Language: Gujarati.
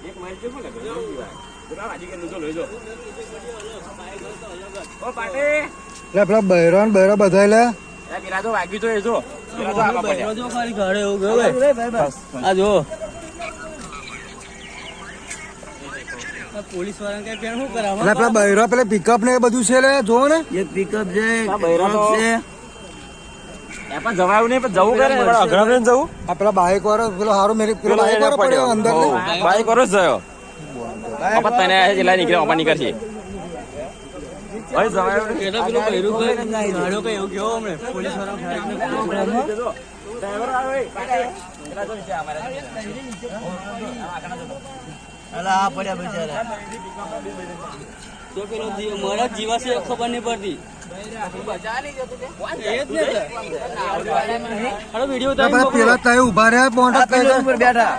એક માઇલ છે શું લાગે બરાબર આજે કે લૂજો લેજો ઓ પાટે લે પેલા બૈરા ને બૈરા બધા લે પેલા તો વાગ્યું તો એ જો પેલા તો આવા પડ્યા જો ખાલી ઘરે એવું ગયો આ જો પોલીસ વાળા કઈ પેન શું કરાવવા લે પેલા બૈરા પેલા પિકઅપ ને એ બધું છે લે જો ને એક પિકઅપ છે આ બૈરા તો છે એ પણ જવાયું નહીં પણ જવું કરે પણ અઘરા ને જવું આ પેલા બાઈક વાળો પેલો હારો મેરી પેલો બાઈક વાળો પડ્યો અંદર ને બાઈક વાળો જ જયો અપા તને જેલા નીકળે અપા નીકળશે ભાઈ જવાયું નહીં પેલા પેલો બૈરું કઈ ગાડો કઈ એવું ગયો હમણે પોલીસ વાળા ડ્રાઈવર આવે પેલા તો નીચે અમારા અલા આ પડ્યા બિચારા તો પેલો મારા જીવા છે ખબર નહીં પડતી વિડીયો પેલા તય ઉભા રહ્યા પોંટા બેઠા